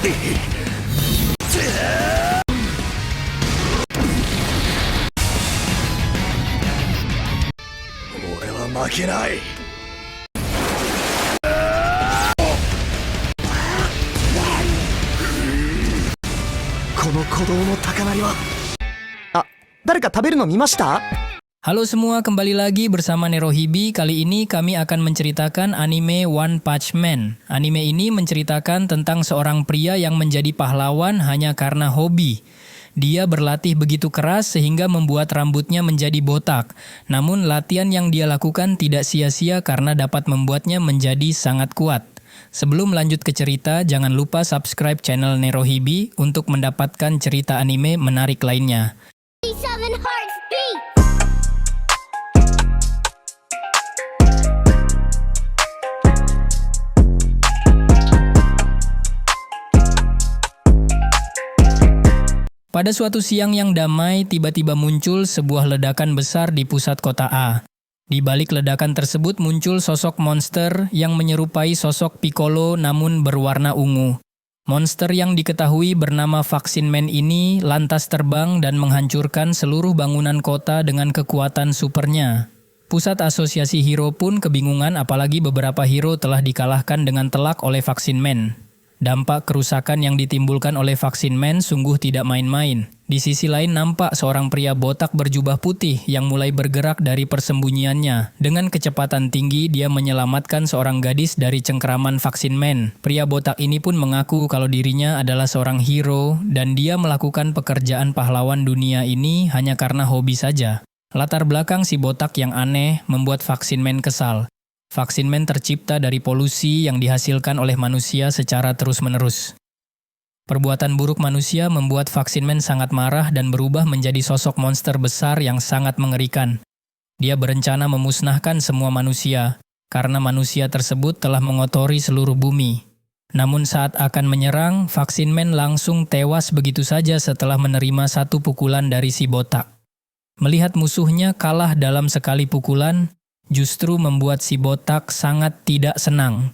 俺は負けない。この鼓動の高鳴りは。あ、誰か食べるの見ました？ Halo semua, kembali lagi bersama Nerohibi. Kali ini kami akan menceritakan anime One Punch Man. Anime ini menceritakan tentang seorang pria yang menjadi pahlawan hanya karena hobi. Dia berlatih begitu keras sehingga membuat rambutnya menjadi botak. Namun latihan yang dia lakukan tidak sia-sia karena dapat membuatnya menjadi sangat kuat. Sebelum lanjut ke cerita, jangan lupa subscribe channel Nerohibi untuk mendapatkan cerita anime menarik lainnya. Pada suatu siang yang damai, tiba-tiba muncul sebuah ledakan besar di pusat kota A. Di balik ledakan tersebut muncul sosok monster yang menyerupai sosok Piccolo namun berwarna ungu. Monster yang diketahui bernama Vaksin Man ini lantas terbang dan menghancurkan seluruh bangunan kota dengan kekuatan supernya. Pusat Asosiasi Hero pun kebingungan apalagi beberapa hero telah dikalahkan dengan telak oleh Vaksin Man. Dampak kerusakan yang ditimbulkan oleh Vaksin Man sungguh tidak main-main. Di sisi lain nampak seorang pria botak berjubah putih yang mulai bergerak dari persembunyiannya. Dengan kecepatan tinggi, dia menyelamatkan seorang gadis dari cengkeraman Vaksin Man. Pria botak ini pun mengaku kalau dirinya adalah seorang hero dan dia melakukan pekerjaan pahlawan dunia ini hanya karena hobi saja. Latar belakang si botak yang aneh membuat Vaksin Man kesal. Vaksin Man tercipta dari polusi yang dihasilkan oleh manusia secara terus-menerus. Perbuatan buruk manusia membuat Vaksin Man sangat marah dan berubah menjadi sosok monster besar yang sangat mengerikan. Dia berencana memusnahkan semua manusia, karena manusia tersebut telah mengotori seluruh bumi. Namun saat akan menyerang, Vaksin Man langsung tewas begitu saja setelah menerima satu pukulan dari si botak. Melihat musuhnya kalah dalam sekali pukulan, justru membuat si botak sangat tidak senang.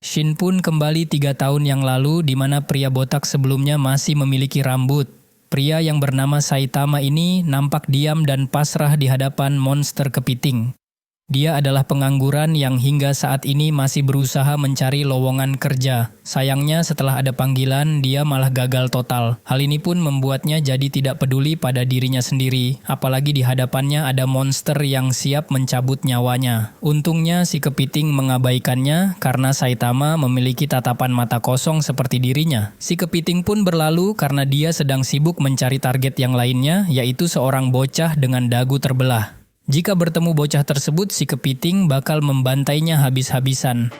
Shin pun kembali 3 tahun yang lalu di mana pria botak sebelumnya masih memiliki rambut. Pria yang bernama Saitama ini nampak diam dan pasrah di hadapan monster kepiting. Dia adalah pengangguran yang hingga saat ini masih berusaha mencari lowongan kerja. Sayangnya setelah ada panggilan, dia malah gagal total. Hal ini pun membuatnya jadi tidak peduli pada dirinya sendiri. Apalagi di hadapannya ada monster yang siap mencabut nyawanya. Untungnya si kepiting mengabaikannya karena Saitama memiliki tatapan mata kosong seperti dirinya. Si kepiting pun berlalu karena dia sedang sibuk mencari target yang lainnya, yaitu seorang bocah dengan dagu terbelah. Jika bertemu bocah tersebut, si kepiting bakal membantainya habis-habisan.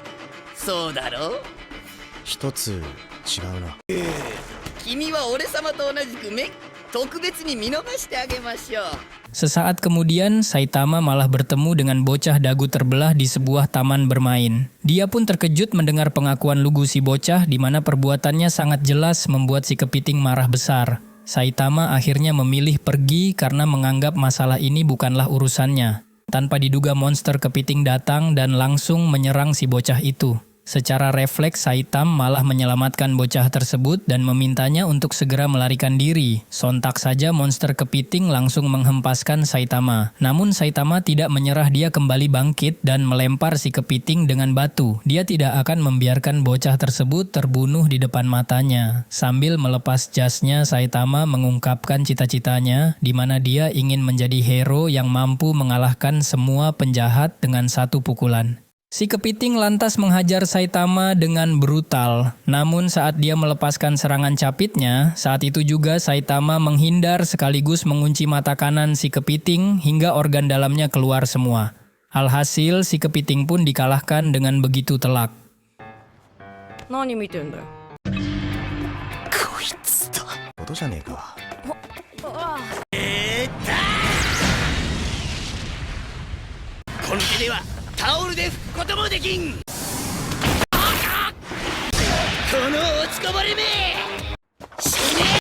Sesaat kemudian, Saitama malah bertemu dengan bocah dagu terbelah di sebuah taman bermain. Dia pun terkejut mendengar pengakuan lugu si bocah di mana perbuatannya sangat jelas membuat si kepiting marah besar. Saitama akhirnya memilih pergi karena menganggap masalah ini bukanlah urusannya. Tanpa diduga monster kepiting datang dan langsung menyerang si bocah itu. Secara refleks Saitama malah menyelamatkan bocah tersebut dan memintanya untuk segera melarikan diri. Sontak saja monster kepiting langsung menghempaskan Saitama. Namun Saitama tidak menyerah, dia kembali bangkit dan melempar si kepiting dengan batu. Dia tidak akan membiarkan bocah tersebut terbunuh di depan matanya. Sambil melepas jasnya, Saitama mengungkapkan cita-citanya di mana dia ingin menjadi hero yang mampu mengalahkan semua penjahat dengan satu pukulan. Si kepiting lantas menghajar Saitama dengan brutal. Namun saat dia melepaskan serangan capitnya, saat itu juga Saitama menghindar sekaligus mengunci mata kanan si kepiting hingga organ dalamnya keluar semua. Alhasil si kepiting pun dikalahkan dengan begitu telak. 手ではタオルで拭くこともできん。この落ちこぼれめ死ね。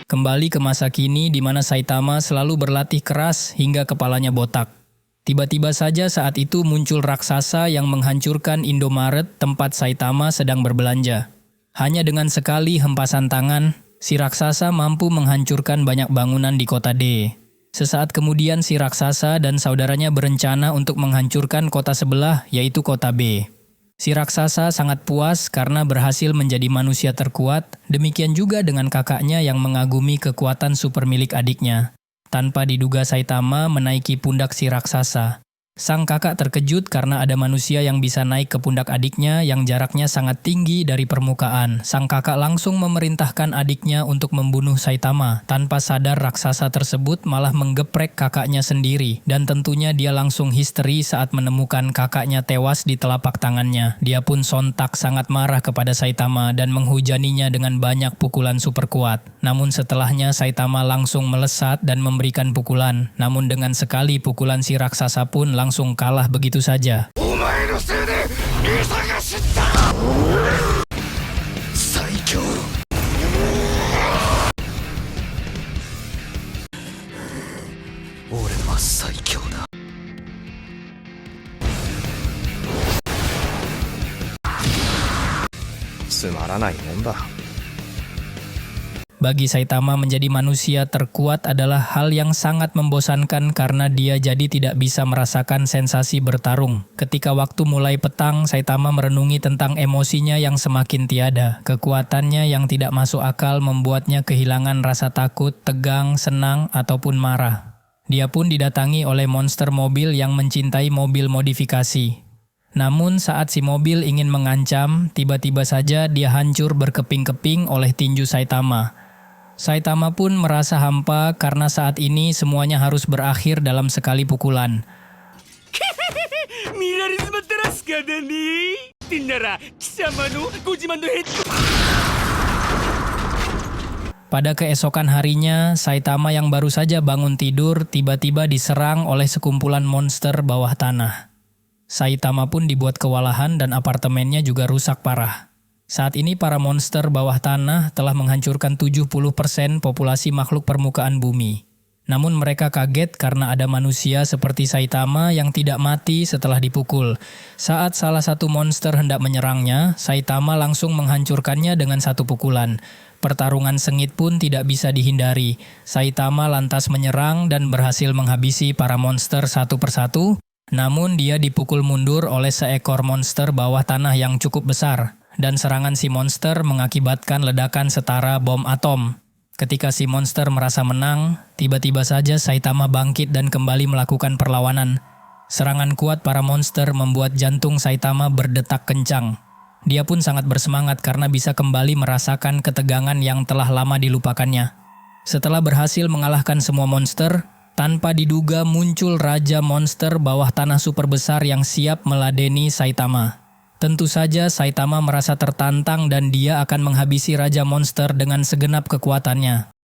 Kembali ke masa kini di mana Saitama selalu berlatih keras hingga kepalanya botak. Tiba-tiba saja saat itu muncul raksasa yang menghancurkan Indomaret tempat Saitama sedang berbelanja. Hanya dengan sekali hempasan tangan, si raksasa mampu menghancurkan banyak bangunan di kota D. Sesaat kemudian si raksasa dan saudaranya berencana untuk menghancurkan kota sebelah, yaitu kota B. Si raksasa sangat puas karena berhasil menjadi manusia terkuat, demikian juga dengan kakaknya yang mengagumi kekuatan super milik adiknya. Tanpa diduga Saitama menaiki pundak si raksasa. Sang kakak terkejut karena ada manusia yang bisa naik ke pundak adiknya yang jaraknya sangat tinggi dari permukaan. Sang kakak langsung memerintahkan adiknya untuk membunuh Saitama. Tanpa sadar raksasa tersebut malah menggeprek kakaknya sendiri. Dan tentunya dia langsung histeri saat menemukan kakaknya tewas di telapak tangannya. Dia pun sontak sangat marah kepada Saitama dan menghujaninya dengan banyak pukulan super kuat. Namun setelahnya Saitama langsung melesat dan memberikan pukulan. Namun dengan sekali pukulan si raksasa pun langsung kalah begitu saja. Bagi Saitama menjadi manusia terkuat adalah hal yang sangat membosankan karena dia jadi tidak bisa merasakan sensasi bertarung. Ketika waktu mulai petang, Saitama merenungi tentang emosinya yang semakin tiada. Kekuatannya yang tidak masuk akal membuatnya kehilangan rasa takut, tegang, senang, ataupun marah. Dia pun didatangi oleh monster mobil yang mencintai mobil modifikasi. Namun saat si mobil ingin mengancam, tiba-tiba saja dia hancur berkeping-keping oleh tinju Saitama. Saitama pun merasa hampa karena saat ini semuanya harus berakhir dalam sekali pukulan. Pada keesokan harinya, Saitama yang baru saja bangun tidur tiba-tiba diserang oleh sekumpulan monster bawah tanah. Saitama pun dibuat kewalahan dan apartemennya juga rusak parah. Saat ini para monster bawah tanah telah menghancurkan 70% populasi makhluk permukaan bumi. Namun mereka kaget karena ada manusia seperti Saitama yang tidak mati setelah dipukul. Saat salah satu monster hendak menyerangnya, Saitama langsung menghancurkannya dengan satu pukulan. Pertarungan sengit pun tidak bisa dihindari. Saitama lantas menyerang dan berhasil menghabisi para monster satu persatu. Namun dia dipukul mundur oleh seekor monster bawah tanah yang cukup besar. Dan serangan si monster mengakibatkan ledakan setara bom atom. Ketika si monster merasa menang, tiba-tiba saja Saitama bangkit dan kembali melakukan perlawanan. Serangan kuat para monster membuat jantung Saitama berdetak kencang. Dia pun sangat bersemangat karena bisa kembali merasakan ketegangan yang telah lama dilupakannya. Setelah berhasil mengalahkan semua monster, tanpa diduga muncul Raja Monster bawah tanah super besar yang siap meladeni Saitama. Tentu saja Saitama merasa tertantang dan dia akan menghabisi Raja Monster dengan segenap kekuatannya.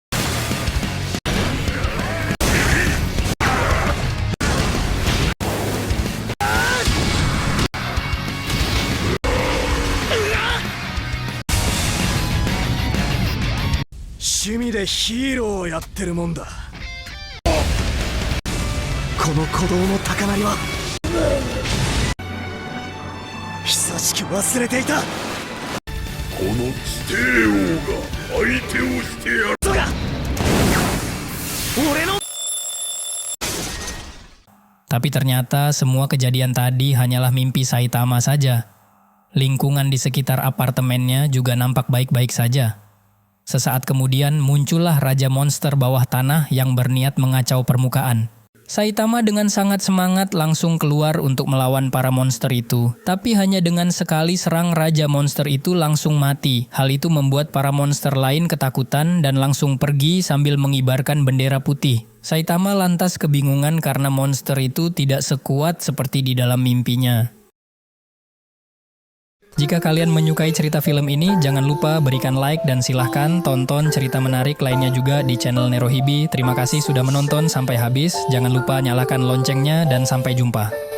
Tapi ternyata semua kejadian tadi hanyalah mimpi Saitama saja. Lingkungan di sekitar apartemennya juga nampak baik-baik saja. Sesaat kemudian muncullah Raja Monster bawah tanah yang berniat mengacau permukaan. Saitama dengan sangat semangat langsung keluar untuk melawan para monster itu. Tapi hanya dengan sekali serang Raja Monster itu langsung mati. Hal itu membuat para monster lain ketakutan dan langsung pergi sambil mengibarkan bendera putih. Saitama lantas kebingungan karena monster itu tidak sekuat seperti di dalam mimpinya. Jika kalian menyukai cerita film ini, jangan lupa berikan like dan silahkan tonton cerita menarik lainnya juga di channel Nerohibi. Terima kasih sudah menonton sampai habis. Jangan lupa nyalakan loncengnya dan sampai jumpa.